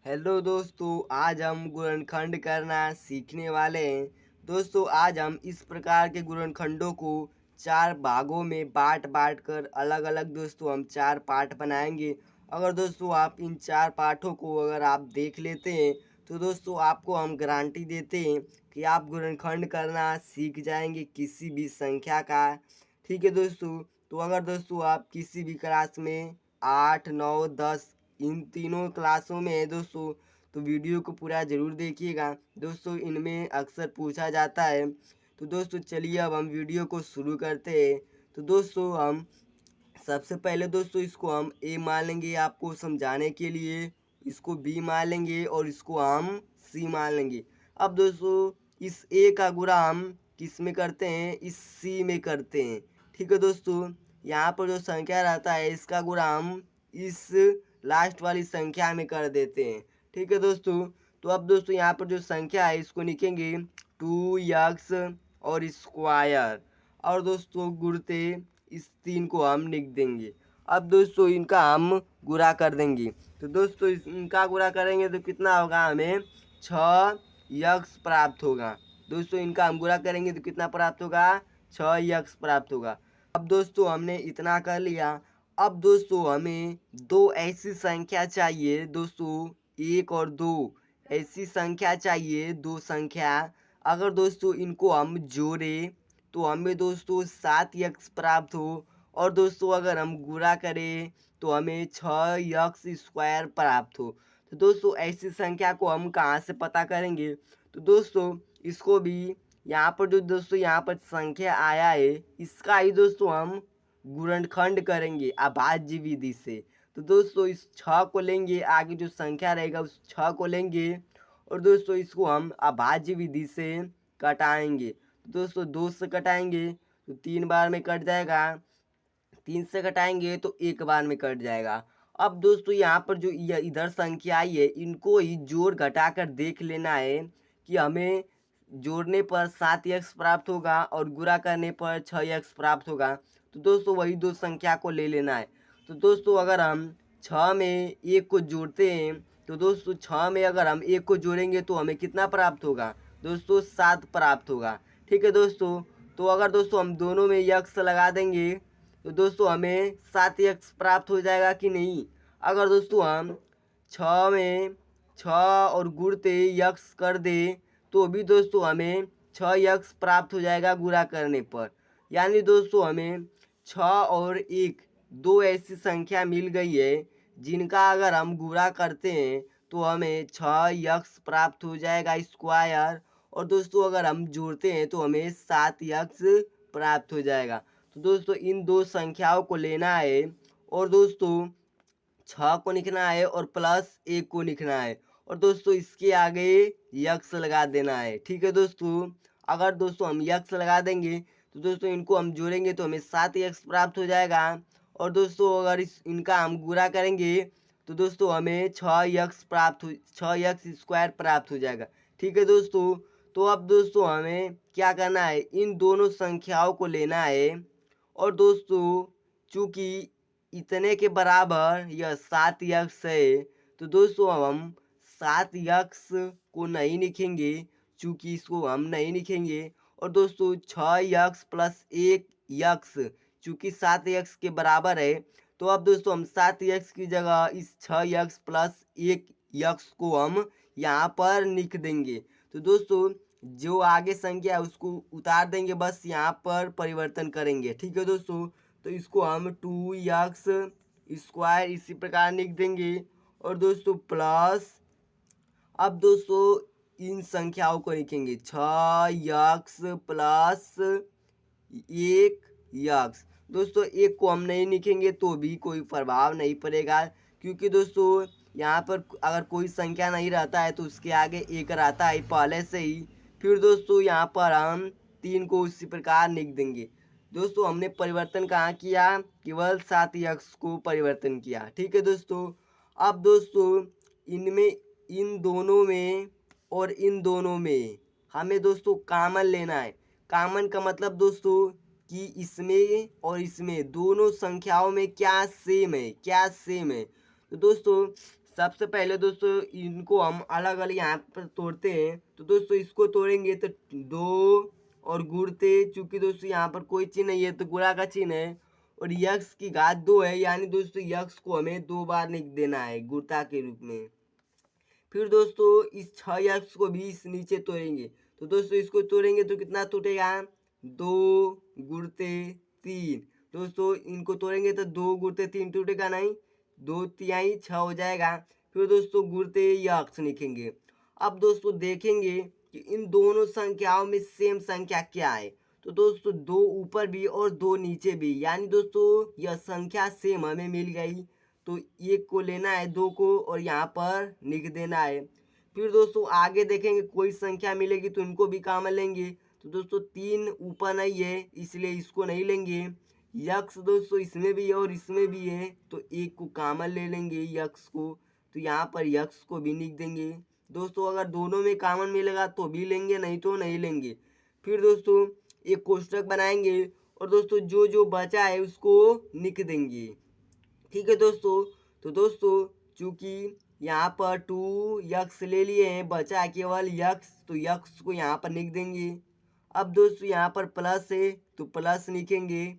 Hello दोस्तों, आज हम गुणनखंड करना सीखने वाले हैं। दोस्तों, आज हम इस प्रकार के गुणनखंडों को चार भागों में बांट बांट कर अलग अलग दोस्तों हम चार पार्ट बनाएंगे। अगर दोस्तों आप इन चार पार्टों को अगर आप देख लेते हैं तो दोस्तों आपको हम गारंटी देते हैं कि आप गुणनखंड करना सीख जाएंगे किसी भी संख्या का। ठीक है दोस्तों। तो अगर दोस्तों आप किसी भी क्लास में 8, 9, 10 इन तीनों क्लासों में है दोस्तों, तो वीडियो को पूरा ज़रूर देखिएगा दोस्तों, इनमें अक्सर पूछा जाता है। तो दोस्तों चलिए अब हम वीडियो को शुरू करते हैं। तो दोस्तों हम सबसे पहले दोस्तों इसको हम ए मान लेंगे आपको समझाने के लिए, इसको बी मान लेंगे और इसको हम सी मान लेंगे। अब दोस्तों इस ए का गुणा हम किस में करते हैं, इस सी में करते हैं। ठीक है दोस्तों, यहाँ पर जो संख्या रहता है इसका गुणा हम इस लास्ट वाली संख्या में कर देते हैं। ठीक है दोस्तों। तो अब दोस्तों यहाँ पर जो संख्या है इसको लिखेंगे 2x और स्क्वायर, और दोस्तों गुणते इस तीन को हम लिख देंगे। अब दोस्तों इनका हम गुणा कर देंगे। तो दोस्तों इनका गुणा करेंगे तो कितना होगा, हमें 6x प्राप्त होगा। दोस्तों इनका हम गुणा करेंगे तो कितना प्राप्त होगा, 6x प्राप्त होगा। अब दोस्तों हमने इतना कर लिया। अब दोस्तों हमें दो ऐसी संख्या चाहिए दोस्तों, एक और दो ऐसी संख्या चाहिए, दो संख्या। अगर दोस्तों इनको हम जोड़ें तो हमें दोस्तों 7x प्राप्त हो, और दोस्तों अगर हम गुणा करें तो हमें 6x स्क्वायर प्राप्त हो। तो दोस्तों ऐसी संख्या को हम कहाँ से पता करेंगे, तो दोस्तों इसको भी यहाँ पर जो दोस्तों यहाँ पर संख्या आया है इसका ही दोस्तों हम गुणनखंड करेंगे अभाज्य विधि से। तो दोस्तों इस 6 को लेंगे, आगे जो संख्या रहेगा उस 6 को लेंगे और दोस्तों इसको हम अभाज्य विधि से कटाएंगे। तो दोस्तों 2 से कटाएंगे तो 3 बार में कट जाएगा, 3 से घटाएंगे तो एक बार में कट जाएगा। अब दोस्तों यहाँ पर जो इधर संख्या आई है इनको ही जोड़ घटाकर देख लेना है कि हमें जोड़ने पर 7x प्राप्त होगा और गुणा करने पर 6x प्राप्त होगा। तो दोस्तों वही दो संख्या को ले लेना है। तो दोस्तों अगर हम 6 में एक को जोड़ते हैं तो दोस्तों 6 में अगर हम एक को जोड़ेंगे तो हमें कितना प्राप्त होगा, दोस्तों 7 प्राप्त होगा। ठीक है दोस्तों। तो अगर दोस्तों हम दोनों में यक्स लगा देंगे तो दोस्तों हमें 7x प्राप्त हो जाएगा कि नहीं। अगर दोस्तों हम 6 में 6 और गुणते यक्स कर दे तो भी दोस्तों हमें 6x प्राप्त हो जाएगा गुणा करने पर। यानी दोस्तों हमें 6 और 1 दो ऐसी संख्या मिल गई है जिनका अगर हम गुणा करते हैं तो हमें 6x प्राप्त हो जाएगा स्क्वायर, और दोस्तों अगर हम जोड़ते हैं तो हमें 7x प्राप्त हो जाएगा। तो दोस्तों इन दो संख्याओं को लेना है और दोस्तों 6 को लिखना है और प्लस 1 को लिखना है, और दोस्तों इसके आगे यक्स लगा देना है। ठीक है दोस्तों। अगर दोस्तों हम यक्स लगा देंगे तो दोस्तों इनको हम जोड़ेंगे तो हमें 7x प्राप्त हो जाएगा, और दोस्तों अगर इनका हम गुणा करेंगे तो दोस्तों हमें 6x स्क्वायर प्राप्त हो जाएगा। ठीक है दोस्तों। तो अब दोस्तों हमें क्या करना है, इन दोनों संख्याओं को लेना है, और दोस्तों चूंकि इतने के बराबर यह 7x है तो दोस्तों अब हम 7x को नहीं लिखेंगे, चूंकि इसको हम नहीं लिखेंगे। और दोस्तों 6x प्लस 1x, चूंकि 7x के बराबर है तो अब दोस्तों हम 7x की जगह इस 6x प्लस 1x को हम यहाँ पर लिख देंगे। तो दोस्तों जो आगे संख्या है उसको उतार देंगे, बस यहाँ पर परिवर्तन करेंगे। ठीक है दोस्तों। तो इसको हम 2x स्क्वायर इसी प्रकार लिख देंगे, और दोस्तों प्लस, अब दोस्तों इन संख्याओं को लिखेंगे 6x प्लस 1x। दोस्तों एक को हम नहीं लिखेंगे तो भी कोई प्रभाव नहीं पड़ेगा, क्योंकि दोस्तों यहाँ पर अगर कोई संख्या नहीं रहता है तो उसके आगे एक रहता है पहले से ही। फिर दोस्तों यहाँ पर हम 3 को उसी प्रकार लिख देंगे। दोस्तों हमने परिवर्तन कहाँ किया, केवल 7x को परिवर्तन किया। ठीक है दोस्तों। अब दोस्तों इनमें, इन दोनों में और इन दोनों में हमें दोस्तों कॉमन लेना है। कॉमन का मतलब दोस्तों कि इसमें और इसमें दोनों संख्याओं में क्या सेम है, क्या सेम है। तो दोस्तों सबसे पहले दोस्तों इनको हम अलग अलग यहाँ पर तोड़ते हैं। तो दोस्तों इसको तोड़ेंगे तो 2 और गुणते, चूंकि दोस्तों यहाँ पर कोई चिन्ह नहीं है तो गुणा का चिन्ह है, और यक्स की घात 2 है, यानी दोस्तों यक्स को हमें 2 बार लिख देना है गुणा के रूप में। फिर दोस्तों इस 6x को भी इस नीचे तोड़ेंगे। तो दोस्तों इसको तोड़ेंगे तो कितना टूटेगा, 2 गुणते 3। दोस्तों इनको तोड़ेंगे तो 2 गुणते 3 टूटेगा नहीं, 2 तिहाई 6 हो जाएगा। फिर दोस्तों गुणते यक्स लिखेंगे। अब दोस्तों देखेंगे कि इन दोनों संख्याओं में सेम संख्या क्या है। तो दोस्तों 2 ऊपर भी और 2 नीचे भी, यानी दोस्तों यह संख्या सेम हमें मिल गई। तो एक को लेना है 2 को और यहाँ पर लिख देना है। फिर दोस्तों आगे देखेंगे कोई संख्या मिलेगी तो इनको भी कॉमन लेंगे। तो दोस्तों 3 ऊपर नहीं है इसलिए इसको नहीं लेंगे। यक्स दोस्तों इसमें भी है और इसमें भी है, तो एक को कॉमन ले लेंगे यक्स को। तो यहाँ पर यक्स को भी लिख देंगे। दोस्तों अगर दोनों में कॉमन मिलेगा तो भी लेंगे, नहीं तो नहीं लेंगे। फिर दोस्तों एक कोष्टक बनाएंगे और दोस्तों जो जो बचा है उसको लिख देंगे। ठीक है दोस्तों। तो दोस्तों चूंकि यहाँ पर 2x ले लिए हैं, बचा केवल x, तो x को यहाँ पर लिख देंगे। अब दोस्तों यहाँ पर प्लस है तो प्लस लिखेंगे।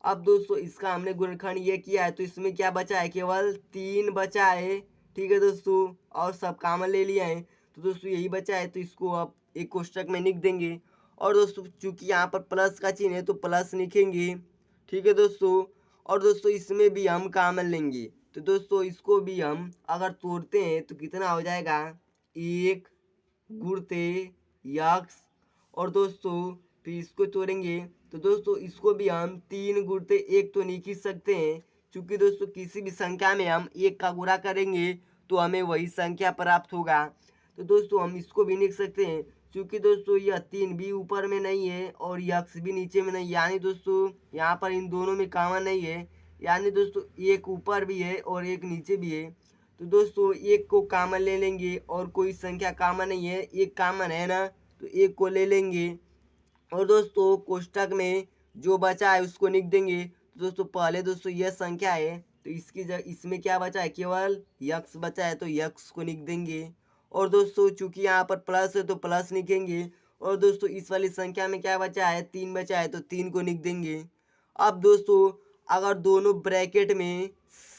अब दोस्तों इसका हमने गुणनखंड ये किया है तो इसमें क्या बचा है, केवल 3 बचा है। ठीक है दोस्तों, और सब कॉमन ले लिया है तो दोस्तों यही बचा है, तो इसको अब एक कोष्टक में लिख देंगे। और दोस्तों चूंकि यहाँ पर प्लस का चिन्ह है तो प्लस लिखेंगे। ठीक है दोस्तों, और दोस्तों इसमें भी हम कॉमन लेंगे। तो दोस्तों इसको भी हम अगर तोड़ते हैं तो कितना हो जाएगा, 1 गुणते यक्स, और दोस्तों फिर इसको तोड़ेंगे तो दोस्तों इसको भी हम 3 गुणते 1 तो लिख ही सकते हैं, क्योंकि दोस्तों किसी भी संख्या में हम 1 का गुणा करेंगे तो हमें वही संख्या प्राप्त होगा। तो दोस्तों हम इसको भी लिख सकते हैं, क्योंकि दोस्तों यह 3 भी ऊपर में नहीं है और यक्स भी नीचे में नहीं, यानी दोस्तों यहाँ पर इन दोनों में कॉमन नहीं है, यानी दोस्तों एक ऊपर भी है और एक नीचे भी है। तो दोस्तों एक को कॉमन ले लेंगे और कोई संख्या कॉमन नहीं है, एक कॉमन है ना, तो एक को ले लेंगे। और दोस्तों कोष्टक में जो बचा है उसको लिख देंगे। तो दोस्तों पहले दोस्तों यह संख्या है तो इसकी जगह इसमें क्या बचा है, केवल यक्स बचा है, तो यक्स को लिख देंगे। और दोस्तों चूंकि यहाँ पर प्लस है तो प्लस लिखेंगे। और दोस्तों इस वाली संख्या में क्या बचा है, 3 बचा है, तो 3 को लिख देंगे। अब दोस्तों अगर दोनों ब्रैकेट में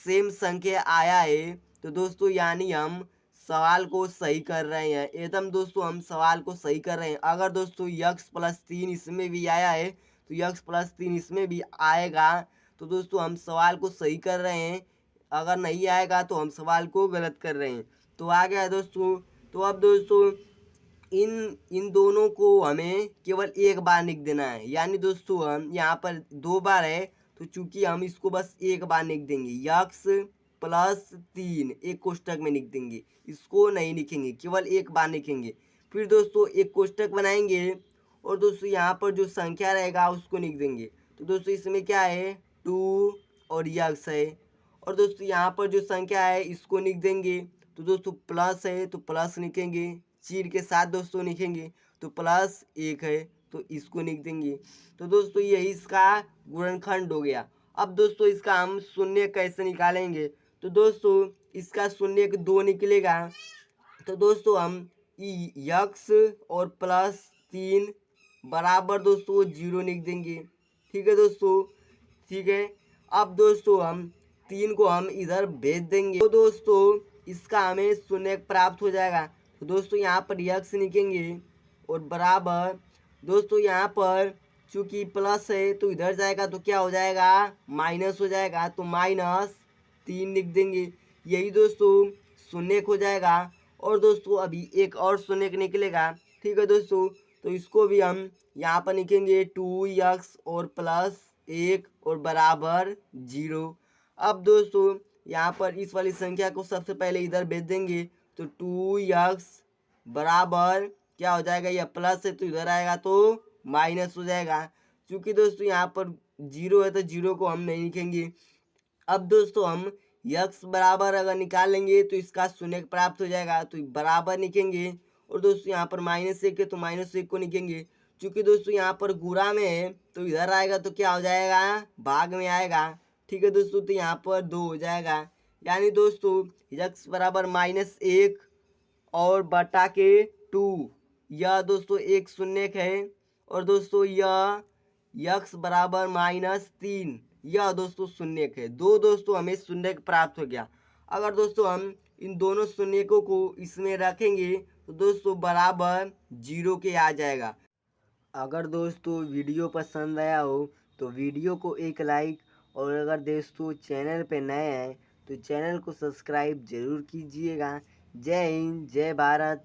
सेम संख्या आया है तो दोस्तों यानी हम सवाल को सही कर रहे हैं, एकदम दोस्तों हम सवाल को सही कर रहे हैं। अगर दोस्तों x+3 इसमें भी आया है तो x+3 इसमें भी आएगा, तो दोस्तों हम सवाल को सही कर रहे हैं। अगर नहीं आएगा तो हम सवाल को गलत कर रहे हैं। तो आ गया दोस्तों। तो अब दोस्तों इन इन दोनों को हमें केवल एक बार लिख देना है, यानी दोस्तों हम यहाँ पर 2 बार है तो चूंकि हम इसको बस एक बार लिख देंगे, x+3 एक कोष्टक में लिख देंगे, इसको नहीं लिखेंगे, केवल एक बार लिखेंगे। फिर दोस्तों एक कोष्टक बनाएंगे और दोस्तों यहाँ पर जो संख्या रहेगा उसको लिख देंगे। तो दोस्तों इसमें क्या है, 2 और x है, और दोस्तों यहाँ पर जो संख्या है इसको लिख देंगे। तो दोस्तों प्लस है तो प्लस लिखेंगे, चीर के साथ दोस्तों लिखेंगे, तो +1 है तो इसको लिख देंगे। तो दोस्तों यही इसका गुणनखंड हो गया। अब दोस्तों इसका हम शून्य कैसे निकालेंगे, तो दोस्तों इसका शून्य 2 निकलेगा। तो दोस्तों हम यक्स और +3 बराबर दोस्तों 0 लिख देंगे। ठीक है दोस्तों, ठीक है। अब दोस्तों हम 3 को हम इधर भेज देंगे तो दोस्तों इसका हमें शून्य प्राप्त हो जाएगा। तो दोस्तों यहाँ पर यक्स लिखेंगे और बराबर दोस्तों यहाँ पर चूंकि प्लस है तो इधर जाएगा तो क्या हो जाएगा, माइनस हो जाएगा, तो -3 लिख देंगे। यही दोस्तों शून्य हो जाएगा। और दोस्तों अभी एक और शून्य निकलेगा। ठीक है दोस्तों, तो इसको भी हम यहाँ पर लिखेंगे 2x और +1 और बराबर 0। अब दोस्तों यहाँ पर इस वाली संख्या को सबसे पहले इधर भेज देंगे, तो 2x बराबर क्या हो जाएगा, यह प्लस है तो इधर आएगा तो माइनस हो जाएगा। क्योंकि दोस्तों यहाँ पर 0 है तो 0 को हम नहीं लिखेंगे। अब दोस्तों हम यक्स बराबर अगर निकाल लेंगे तो इसका शून्य प्राप्त हो जाएगा, तो बराबर लिखेंगे। और दोस्तों यहाँ पर -1 है तो -1 को लिखेंगे। क्योंकि दोस्तों यहाँ पर गुणा में है तो इधर आएगा तो क्या हो जाएगा, भाग में आएगा। ठीक है दोस्तों, तो यहाँ पर 2 हो जाएगा। यानी दोस्तों यक्स बराबर -1 और बटा के 2, यह दोस्तों एक शून्य है। और दोस्तों यह यक्स बराबर -3, यह दोस्तों शून्य है। दो दोस्तों हमें शून्य प्राप्त हो गया। अगर दोस्तों हम इन दोनों शून्यकों को इसमें रखेंगे तो दोस्तों बराबर 0 के आ जाएगा। अगर दोस्तों वीडियो पसंद आया हो तो वीडियो को एक लाइक, और अगर दोस्तों चैनल पे नए हैं तो चैनल को सब्सक्राइब जरूर कीजिएगा। जय हिंद, जय भारत।